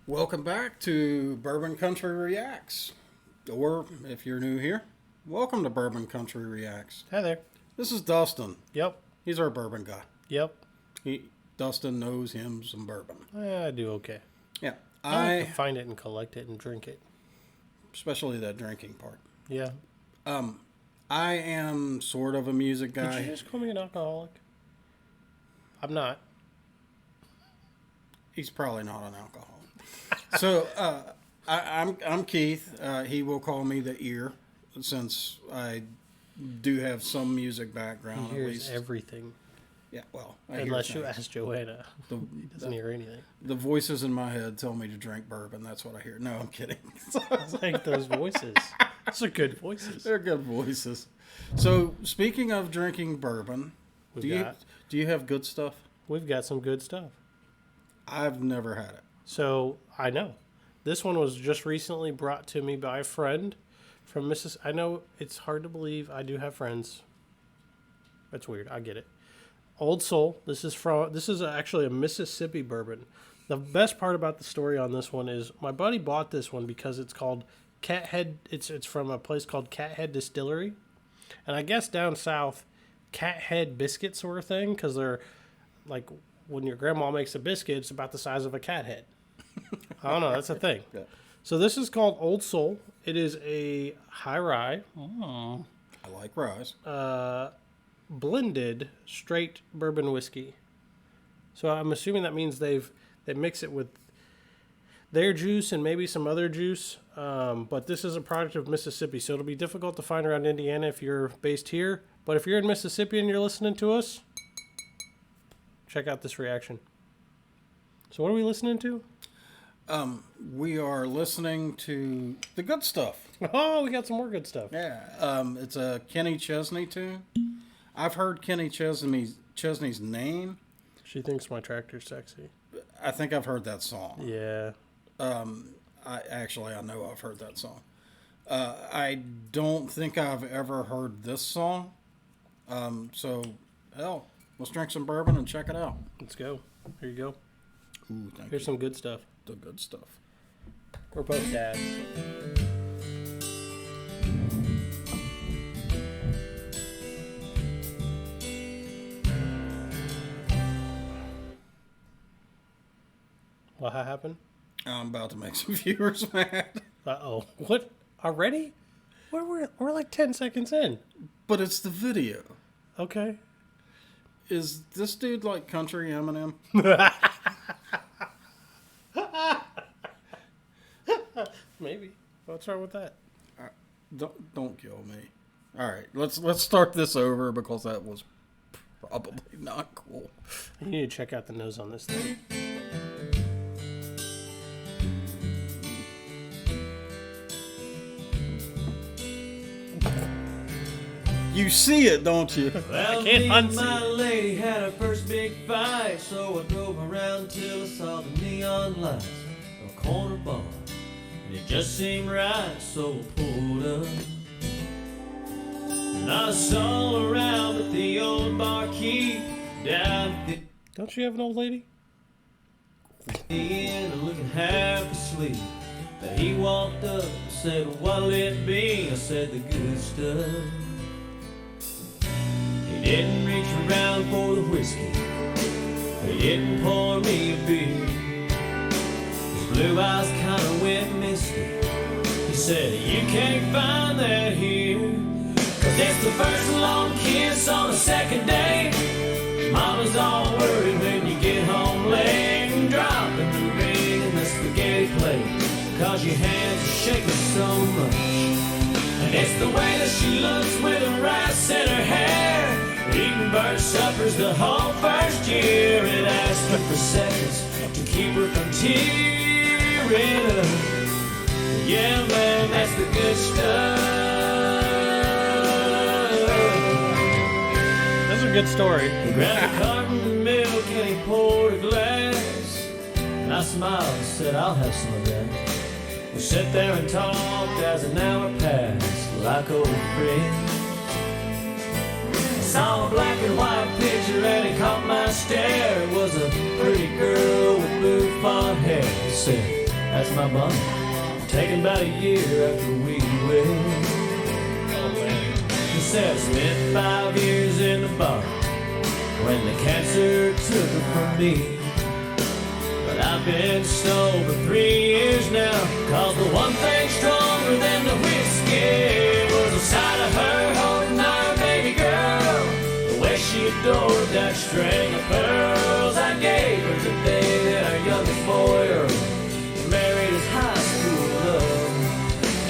Welcome back to Bourbon Country Reacts. Or, if you're new here, welcome to Bourbon Country Reacts. Hi there. This is Dustin. Yep. He's our bourbon guy. Yep. Dustin knows him some bourbon. I do okay. Yeah. I like to find it and collect it and drink it. Especially that drinking part. Yeah. I am sort of a music guy. Did you just call me an alcoholic? I'm not. He's probably not an alcoholic. So, I'm Keith. He will call me the ear, since I do have some music background. He hears at least everything. Yeah, well, Unless you ask Joanna. He doesn't hear anything. The voices in my head tell me to drink bourbon. That's what I hear. No, I'm kidding. I like those voices. Those are good voices. They're good voices. So, speaking of drinking bourbon, do you have good stuff? We've got some good stuff. I've never had it. So, I know. This one was just recently brought to me by a friend from Mississippi. I know it's hard to believe I do have friends. That's weird. I get it. Old Soul. This is actually a Mississippi bourbon. The best part about the story on this one is my buddy bought this one because it's called Cathead. It's from a place called Cathead Distillery. And I guess down south, cathead biscuits sort of thing, because they're like when your grandma makes a biscuit, it's about the size of a cat head. I don't know. That's a thing. Yeah. So this is called Old Soul. It is a high rye. I like ryes. Blended straight bourbon whiskey. So I'm assuming that means they mix it with their juice and maybe some other juice. But this is a product of Mississippi, so it'll be difficult to find around Indiana if you're based here. But if you're in Mississippi and you're listening to us, check out this reaction. So what are we listening to? We are listening to the good stuff. Oh, we got some more good stuff. Yeah. It's a Kenny Chesney tune. I've heard Kenny Chesney's name. She thinks my tractor's sexy. I think I've heard that song. Yeah. I know I've heard that song. I don't think I've ever heard this song. So, hell, let's drink some bourbon and check it out. Let's go. Here you go. Ooh, Here's some good stuff. The good stuff. We're both dads. What happened? I'm about to make some viewers mad. Uh-oh. What? Already? We're like 10 seconds in. But it's the video. Okay. Is this dude like country Eminem? Maybe. What's wrong with that? Don't kill me. All right, let's start this over because that was probably not cool. You need to check out the nose on this thing. You see it, don't you? Well, I can't unsee my lady had her first big fight, so I drove around till I saw the neon lights of a corner bar. And it just seemed right, so I pulled up. And I saw around at the old barkeep down at the Don't you have an old lady? end, looking half asleep. But he walked up and said, "What'll it be?" I said, "The good stuff." He didn't reach around for the whiskey. He didn't pour me a beer. His blue eyes kinda went misty. He said, "You can't find that here. 'Cause it's the first long kiss on the second date. Mama's all worried when you get home late. And dropping the ring in the spaghetti plate. 'Cause your hands are shaking so much. And it's the way that she looks with her rice in her hair. Eating bird suppers the whole first year. And asking for seconds to keep her from tearing up. Yeah, man, that's the good stuff. That's a good story. He grabbed a carton of milk and he poured a glass. And I smiled and said, "I'll have some of that." We sat there and talked as an hour passed, like old friends. I saw a black and white picture and it caught my stare. It was a pretty girl with blue fawn hair. He said, That's my bum. Taken about a year after we wed. Oh man. He said I spent 5 years in the bar when the cancer took her from me. But I've been sober 3 years now, 'cause the one thing stronger than the whiskey was the sight of her holding our baby girl. The way she adored that string of pearls I gave her the day that our youngest boy Earl married his high school love.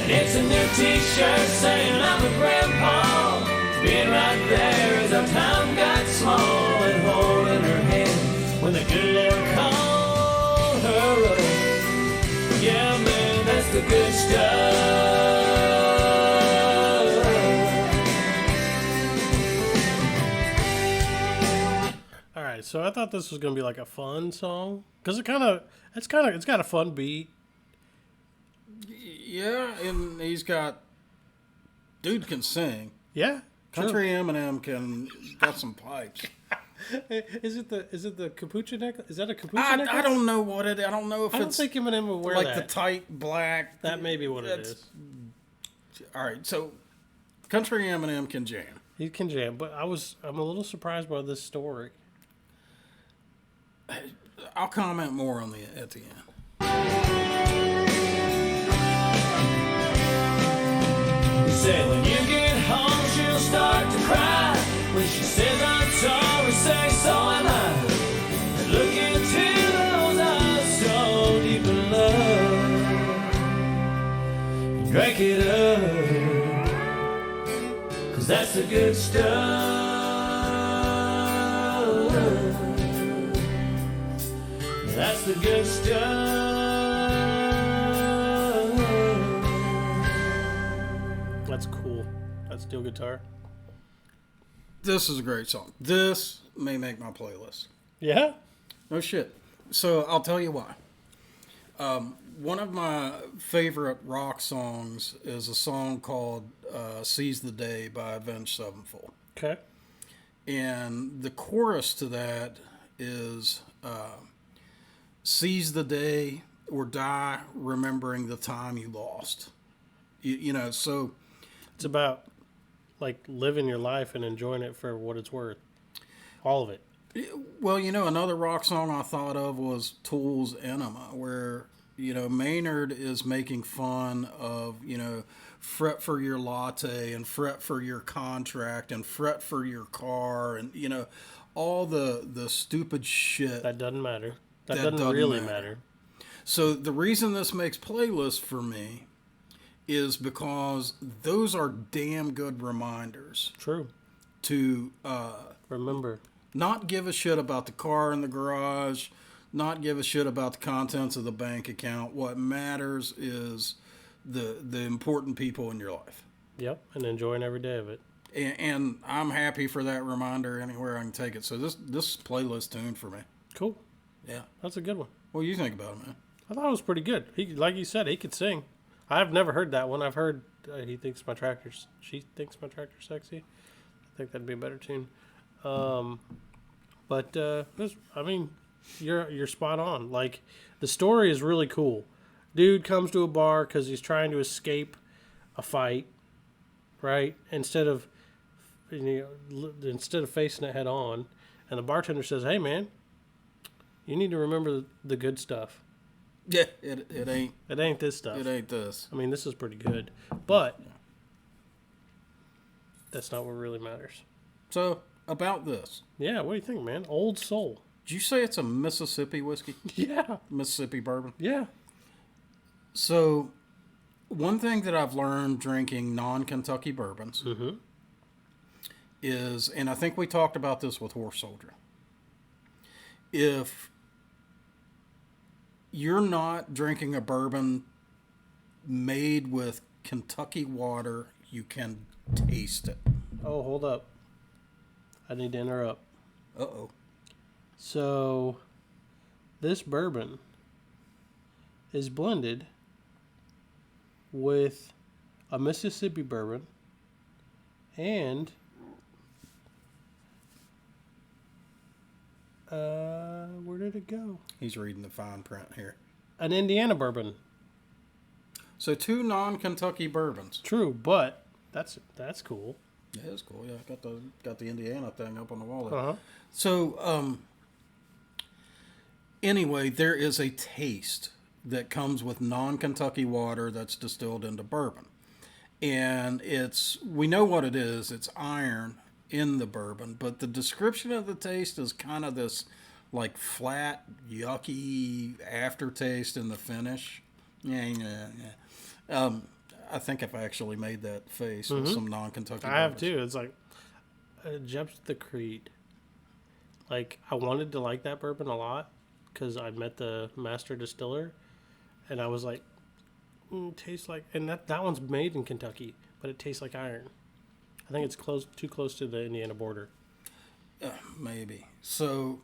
And it's a new t-shirt saying I'm a grandpa, being right there as our time got small, and holding her hand when the good Lord called her up. Yeah, man, that's the good stuff. All right, so I thought this was gonna be like a fun song because it's got a fun beat. Yeah, and he's got... Dude can sing. Yeah, Country Eminem got some pipes. Is it the capuchin necklace? Is that a capuchin necklace? I don't know what it. I don't know if I don't it's think Eminem would wear like that. the tight black. That may be what it That's- is. All right, so Country Eminem can jam. He can jam, but I'm a little surprised by this story. I'll comment more on at the end. He said when you get home she'll start to cry. When she says I'm sorry, say so am I. And look into those eyes so deep in love. Drink it up, 'cause that's the good stuff. That's the good stuff. That's cool. That's steel guitar. This is a great song. This may make my playlist. Yeah. No shit. So I'll tell you why. One of my favorite rock songs is a song called "Seize the Day" by Avenged Sevenfold. Okay. And the chorus to that is "Seize the day or die remembering the time you lost." You know, so It's about like living your life and enjoying it for what it's worth. All of it. well, you know, another rock song I thought of was Tool's "Enema," where Maynard is making fun of fret for your latte and fret for your contract and fret for your car and all the stupid shit. That doesn't matter. That That doesn't really matter. So the reason this makes playlists for me is because those are damn good reminders True. to Remember. not give a shit about the car in the garage, not give a shit about the contents of the bank account. What matters is the important people in your life. Yep. And enjoying every day of it. And I'm happy for that reminder anywhere I can take it. So this playlist tuned for me. Cool. Yeah. That's a good one. What do you think about it, man? I thought it was pretty good. He, like you said, he could sing. I've never heard that one. I've heard she thinks my tractor's sexy. I think that'd be a better tune. You're spot on. Like, the story is really cool. Dude comes to a bar because he's trying to escape a fight, right? Instead of facing it head on, and the bartender says, "Hey, man, you need to remember the good stuff. Yeah, it ain't. It ain't this stuff. It ain't this. I mean, this is pretty good, but that's not what really matters." So about this, Yeah, what do you think, man? Old Soul. did you say it's a Mississippi whiskey? Yeah, Mississippi bourbon? yeah. So, one thing that I've learned drinking non-Kentucky bourbons is, and I think we talked about this with Horse Soldier, if you're not drinking a bourbon made with Kentucky water, you can taste it. Oh, hold up. I need to interrupt. Uh-oh. So, this bourbon is blended with a Mississippi bourbon and where did it go? He's reading the fine print here. an Indiana bourbon. So 2 non-Kentucky bourbons. True, but that's cool. Yeah, it's cool. Yeah, got the Indiana thing up on the wall there. Uh-huh. So, anyway, there is a taste that comes with non-Kentucky water that's distilled into bourbon. And we know what it is. It's iron in the bourbon, but the description of the taste is kind of this like flat, yucky aftertaste in the finish. Yeah. I think I've actually made that face with some non-Kentucky. I have too. It's like Jeb's the Creed. Like I wanted to like that bourbon a lot because I met the master distiller, and I was like, tastes like, and that one's made in Kentucky, but it tastes like iron. I think it's too close to the Indiana border. Maybe. So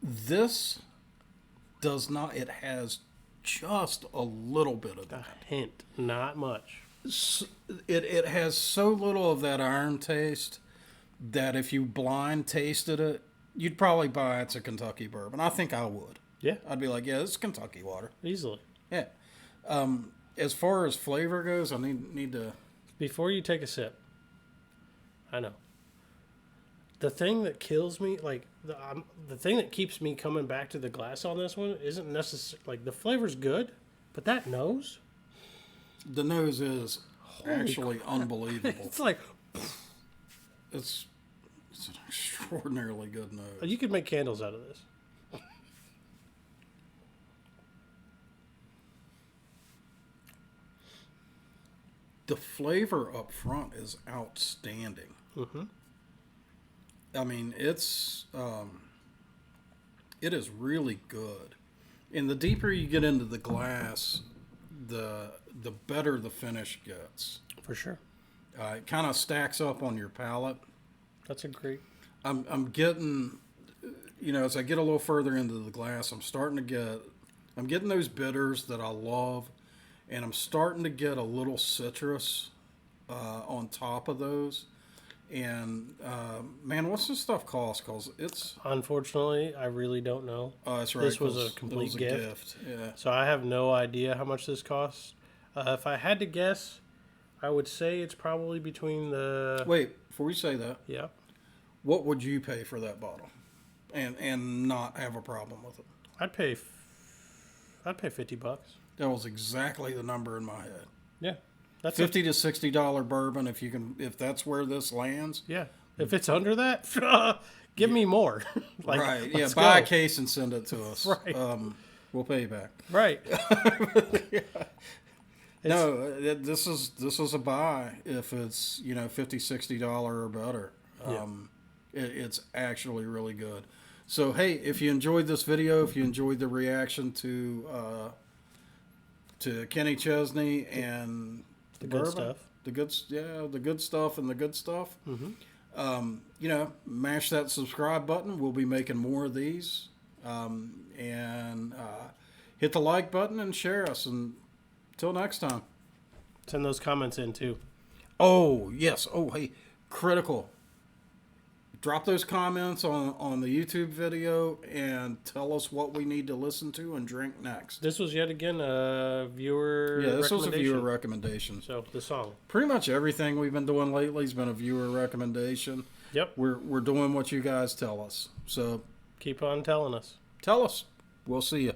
this does not. It has just a little bit of that. A hint, not much. It has so little of that iron taste that if you blind tasted it, you'd probably buy it's a Kentucky bourbon. I think I would. Yeah, I'd be like, yeah, this is Kentucky water. easily. Yeah. As far as flavor goes, I need to. Before you take a sip, I know. The thing that kills me, like the thing that keeps me coming back to the glass on this one, isn't necessarily like the flavor's good, but that nose. The nose is actually unbelievable. It's like It's an extraordinarily good nose. you could make candles out of this. The flavor up front is outstanding. Mm-hmm. I mean, it is really good. And the deeper you get into the glass, the better the finish gets. For sure. It kind of stacks up on your palate. That's a great. I'm getting, as I get a little further into the glass, I'm getting those bitters that I love, and I'm starting to get a little citrus on top of those. And man, what's this stuff cost? Cause it's Unfortunately, I really don't know. that's right. This was 'cause a complete it was gift. Yeah. So I have no idea how much this costs. If I had to guess, I would say it's probably between the. Wait, before you say that, Yeah. what would you pay for that bottle, and not have a problem with it? I'd pay $50. That was exactly the number in my head. Yeah. That's $50 to $60 bourbon if that's where this lands. Yeah. If it's under that, give me more. Like, Right. Yeah. let's Buy go. a case and send it to us. Right. We'll pay you back. Right. No, this is a buy if it's $50, $60 or better. Yeah. It's actually really good. So hey, if you enjoyed this video, if you enjoyed the reaction to Kenny Chesney and The good bourbon, stuff. the good stuff and the good stuff. Mm-hmm. Mash that subscribe button. We'll be making more of these, and hit the like button and share us. And until next time. Send those comments in too. Oh yes. Oh hey, critical. Drop those comments on the YouTube video and tell us what we need to listen to and drink next. This was yet again a viewer. Yeah, this was a viewer recommendation. recommendation. So the song. Pretty much everything we've been doing lately has been a viewer recommendation. Yep. We're doing what you guys tell us. So Keep on telling us. tell us. We'll see you.